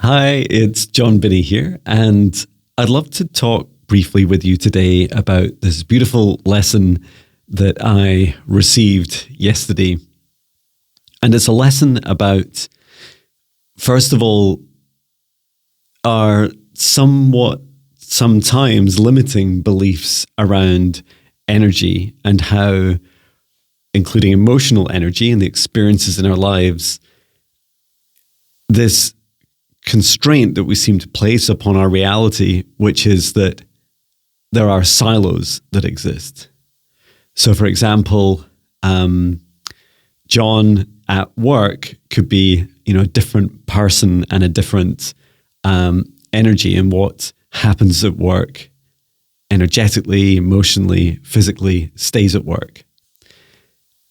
Hi, it's John Binnie here, and I'd love to talk briefly with you today about this beautiful lesson that I received yesterday. And it's a lesson about, first of all, our sometimes limiting beliefs around energy and how, including emotional energy and the experiences in our lives, this constraint that we seem to place upon our reality, which is that there are silos that exist. So, for example, John at work could be, a different person and a different energy in what happens at work, energetically, emotionally, physically, stays at work.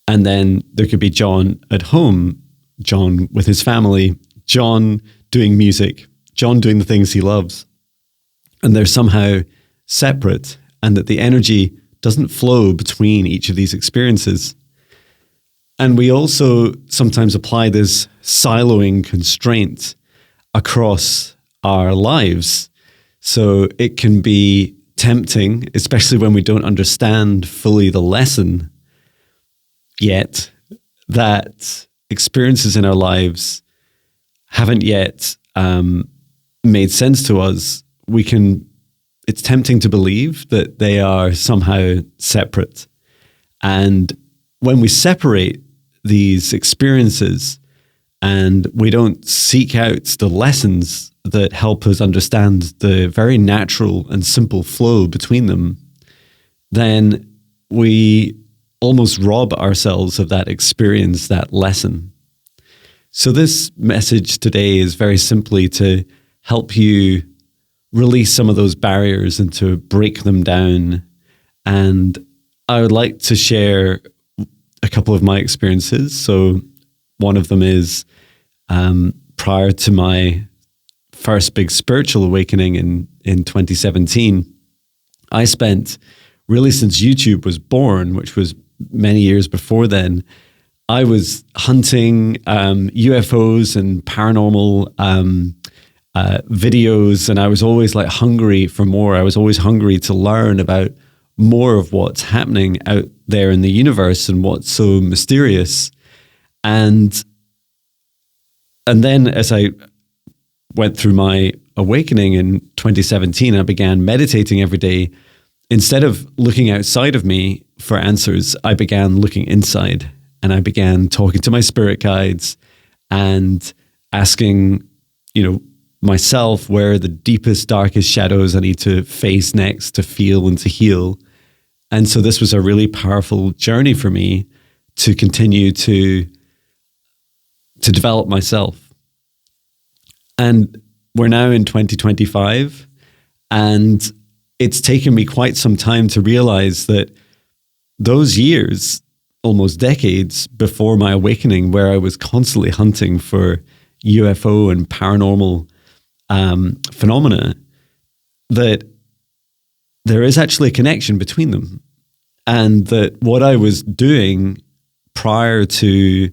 And then there could be John at home, John with his family, John doing music, John doing the things he loves. And they're somehow separate, and that the energy doesn't flow between each of these experiences. And we also sometimes apply this siloing constraint across our lives. So it can be tempting, especially when we don't understand fully the lesson yet, that experiences in our lives haven't yet made sense to us. It's tempting to believe that they are somehow separate. And when we separate these experiences and we don't seek out the lessons that help us understand the very natural and simple flow between them, then we almost rob ourselves of that experience, that lesson. So this message today is very simply to help you release some of those barriers and to break them down. And I would like to share a couple of my experiences. So one of them is prior to my first big spiritual awakening in 2017, I spent, really since YouTube was born, which was many years before then, I was hunting UFOs and paranormal videos, and I was always like hungry for more. I was always hungry to learn about more of what's happening out there in the universe and what's so mysterious. And then as I went through my awakening in 2017, I began meditating every day. Instead of looking outside of me for answers, I began looking inside. And I began talking to my spirit guides and asking, myself where the deepest, darkest shadows I need to face next to feel and to heal. And so this was a really powerful journey for me to continue to develop myself. And we're now in 2025, and it's taken me quite some time to realize that those years, almost decades before my awakening, where I was constantly hunting for UFO and paranormal phenomena, that there is actually a connection between them. And that what I was doing prior to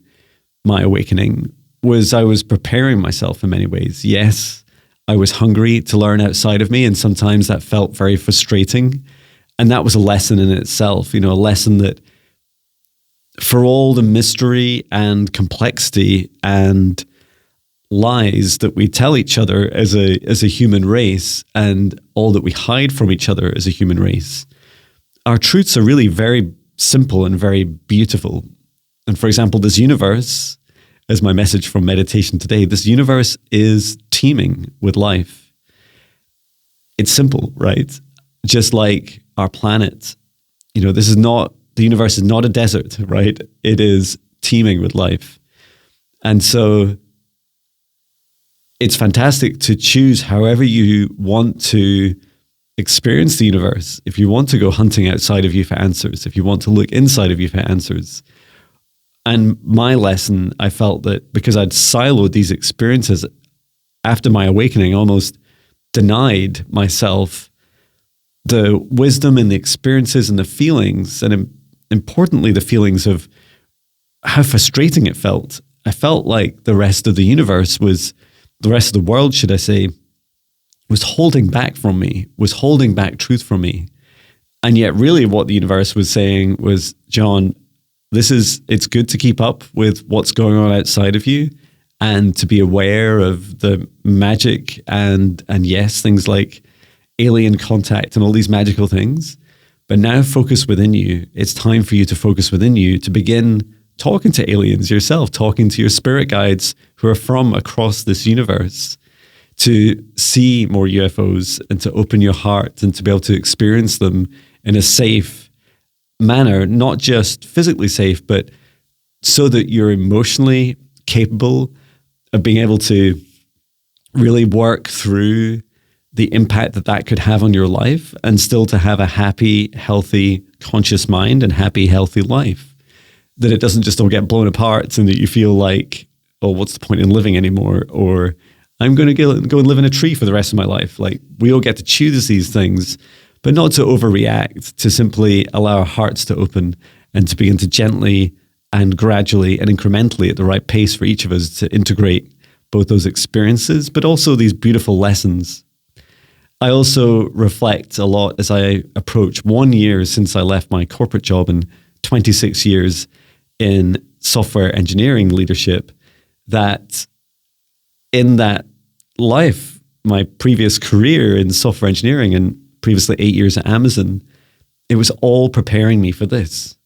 my awakening was I was preparing myself in many ways. Yes, I was hungry to learn outside of me, and sometimes that felt very frustrating. And that was a lesson in itself, a lesson that for all the mystery and complexity and lies that we tell each other as a human race, and all that we hide from each other as a human race, our truths are really very simple and very beautiful. And for example, this universe, as my message from meditation today, this universe is teeming with life. It's simple, right? Just like our planet. The universe is not a desert, right? It is teeming with life. And so it's fantastic to choose however you want to experience the universe. If you want to go hunting outside of you for answers, if you want to look inside of you for answers. And my lesson, I felt that because I'd siloed these experiences after my awakening, almost denied myself the wisdom and the experiences and the feelings, and importantly, the feelings of how frustrating it felt. I felt like the rest of the universe was the rest of the world, should I say, was holding back from me, was holding back truth from me. And yet really what the universe was saying was, John, it's good to keep up with what's going on outside of you and to be aware of the magic and yes, things like alien contact and all these magical things. But now focus within you. It's time for you to focus within you, to begin talking to aliens yourself, talking to your spirit guides who are from across this universe, to see more UFOs and to open your heart and to be able to experience them in a safe manner, not just physically safe, but so that you're emotionally capable of being able to really work through the impact that could have on your life and still to have a happy, healthy, conscious mind and happy, healthy life. That it doesn't just all get blown apart and that you feel like, oh, what's the point in living anymore? Or I'm going to go and live in a tree for the rest of my life. Like, we all get to choose these things, but not to overreact, to simply allow our hearts to open and to begin to gently and gradually and incrementally at the right pace for each of us to integrate both those experiences, but also these beautiful lessons. I also reflect a lot as I approach 1 year since I left my corporate job and 26 years in software engineering leadership, that in that life, my previous career in software engineering and previously 8 years at Amazon, it was all preparing me for this.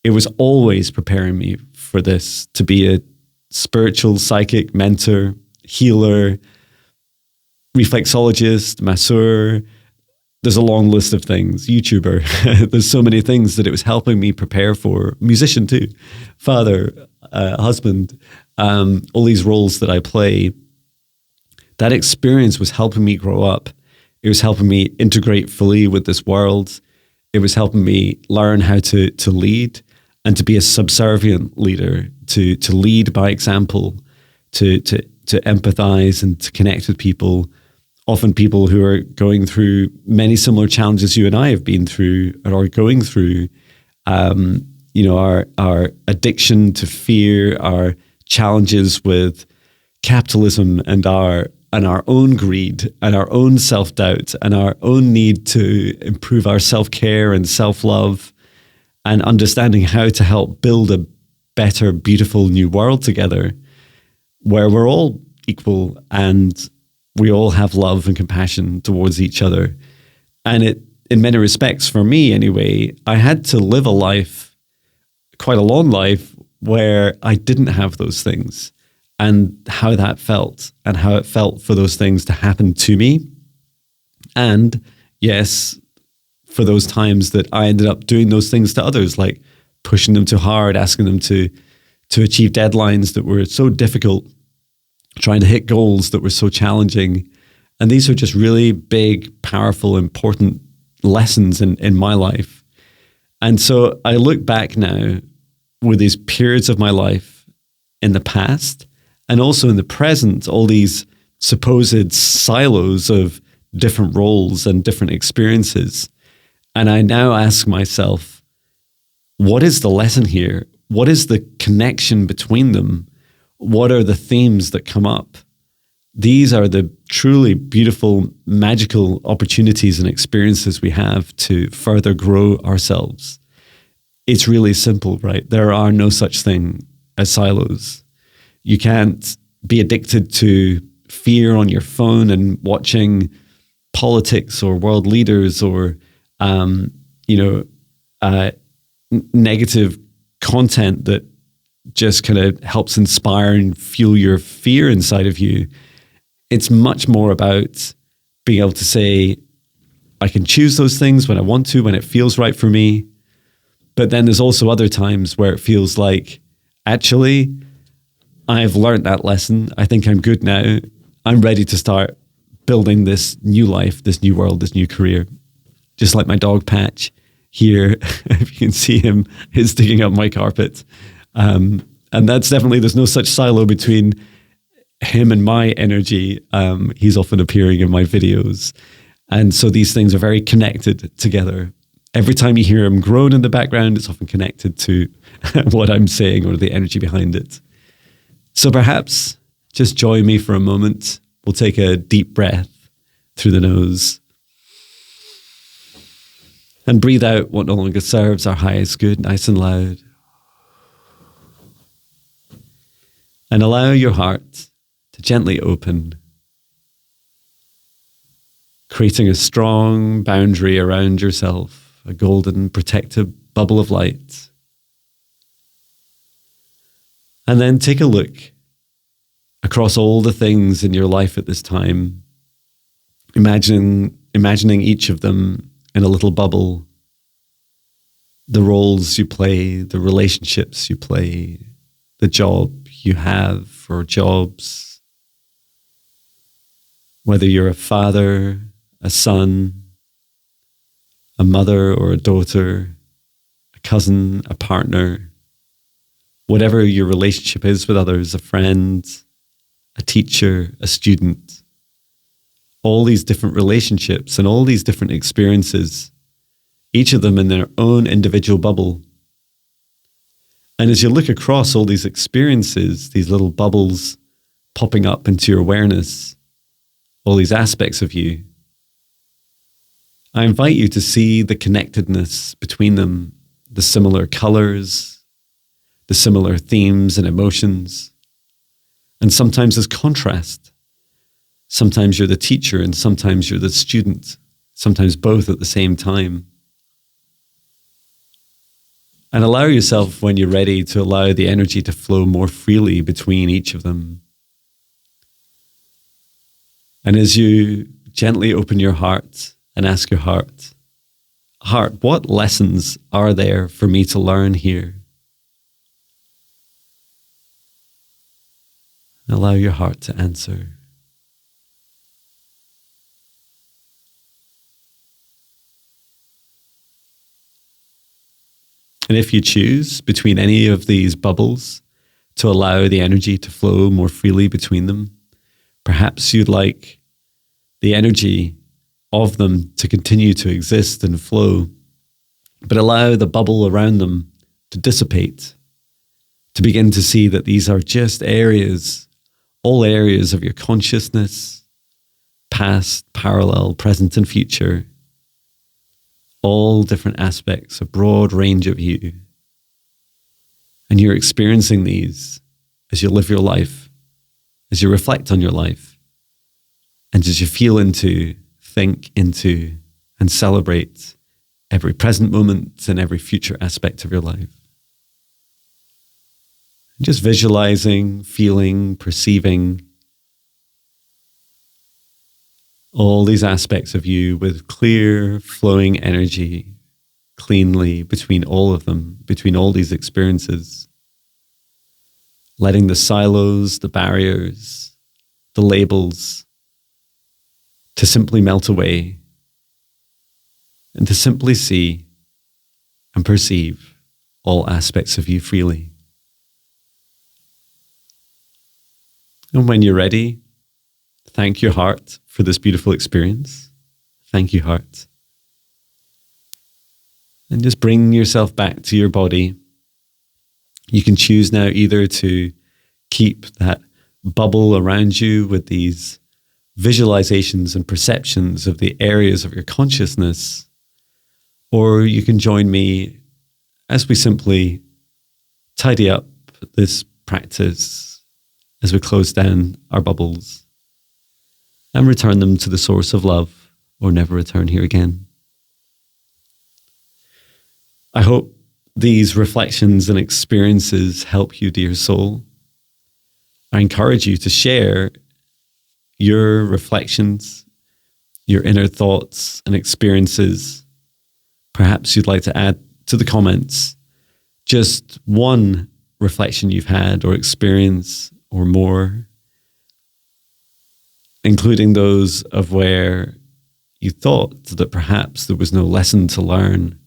It was always preparing me for this, to be a spiritual, psychic mentor, healer, reflexologist, masseur. There's a long list of things, YouTuber. There's so many things that it was helping me prepare for. Musician too, father, husband, all these roles that I play. That experience was helping me grow up. It was helping me integrate fully with this world. It was helping me learn how to lead and to be a subservient leader, to lead by example, to empathize and to connect with people, often people who are going through many similar challenges you and I have been through or are going through. Our addiction to fear, our challenges with capitalism and our own greed and our own self-doubt and our own need to improve our self-care and self-love, and understanding how to help build a better, beautiful new world together where we're all equal and we all have love and compassion towards each other. And it, in many respects, for me anyway, I had to live a life, quite a long life, where I didn't have those things, and how that felt and how it felt for those things to happen to me. And yes, for those times that I ended up doing those things to others, like pushing them too hard, asking them to achieve deadlines that were so difficult, trying to hit goals that were so challenging. And these are just really big, powerful, important lessons in my life. And so I look back now with these periods of my life in the past and also in the present, all these supposed silos of different roles and different experiences. And I now ask myself, what is the lesson here? What is the connection between them? What are the themes that come up? These are the truly beautiful, magical opportunities and experiences we have to further grow ourselves. It's really simple, right? There are no such thing as silos. You can't be addicted to fear on your phone and watching politics or world leaders or negative content that just kind of helps inspire and fuel your fear inside of you. It's much more about being able to say, I can choose those things when I want to, when it feels right for me. But then there's also other times where it feels like, actually, I've learned that lesson. I think I'm good now. I'm ready to start building this new life, this new world, this new career. Just like my dog Patch here, if you can see him, is digging up my carpet. And that's definitely, there's no such silo between him and my energy. He's often appearing in my videos. And so these things are very connected together. Every time you hear him groan in the background, it's often connected to what I'm saying or the energy behind it. So perhaps just join me for a moment. We'll take a deep breath through the nose and breathe out what no longer serves our highest good, nice and loud. And allow your heart to gently open, creating a strong boundary around yourself, a golden protective bubble of light. And then take a look across all the things in your life at this time, imagining each of them in a little bubble, the roles you play, the relationships you play, the job you have or jobs, whether you're a father, a son, a mother or a daughter, a cousin, a partner, whatever your relationship is with others, a friend, a teacher, a student, all these different relationships and all these different experiences, each of them in their own individual bubble. And as you look across all these experiences, these little bubbles popping up into your awareness, all these aspects of you, I invite you to see the connectedness between them, the similar colors, the similar themes and emotions, and sometimes as contrast. Sometimes you're the teacher and sometimes you're the student, sometimes both at the same time. And allow yourself, when you're ready, to allow the energy to flow more freely between each of them. And as you gently open your heart and ask your heart, what lessons are there for me to learn here? Allow your heart to answer. And if you choose between any of these bubbles to allow the energy to flow more freely between them, perhaps you'd like the energy of them to continue to exist and flow, but allow the bubble around them to dissipate, to begin to see that these are just areas, all areas of your consciousness, past, parallel, present, and future, all different aspects, a broad range of you. And you're experiencing these as you live your life, as you reflect on your life, and as you feel into, think into, and celebrate every present moment and every future aspect of your life. Just visualizing, feeling, perceiving all these aspects of you with clear, flowing energy, cleanly between all of them, between all these experiences. Letting the silos, the barriers, the labels to simply melt away and to simply see and perceive all aspects of you freely. And when you're ready, thank your heart for this beautiful experience. Thank you, heart. And just bring yourself back to your body. You can choose now either to keep that bubble around you with these visualizations and perceptions of the areas of your consciousness, or you can join me as we simply tidy up this practice as we close down our bubbles and return them to the source of love, or never return here again. I hope these reflections and experiences help you, dear soul. I encourage you to share your reflections, your inner thoughts and experiences. Perhaps you'd like to add to the comments just one reflection you've had or experience or more, including those of where you thought that perhaps there was no lesson to learn,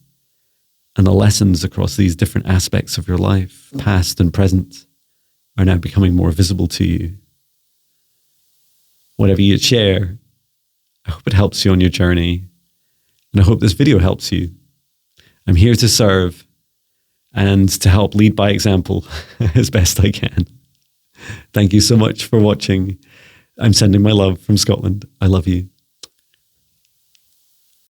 and the lessons across these different aspects of your life, past and present, are now becoming more visible to you. Whatever you share, I hope it helps you on your journey, and I hope this video helps you. I'm here to serve and to help lead by example as best I can. Thank you so much for watching. I'm sending my love from Scotland. I love you.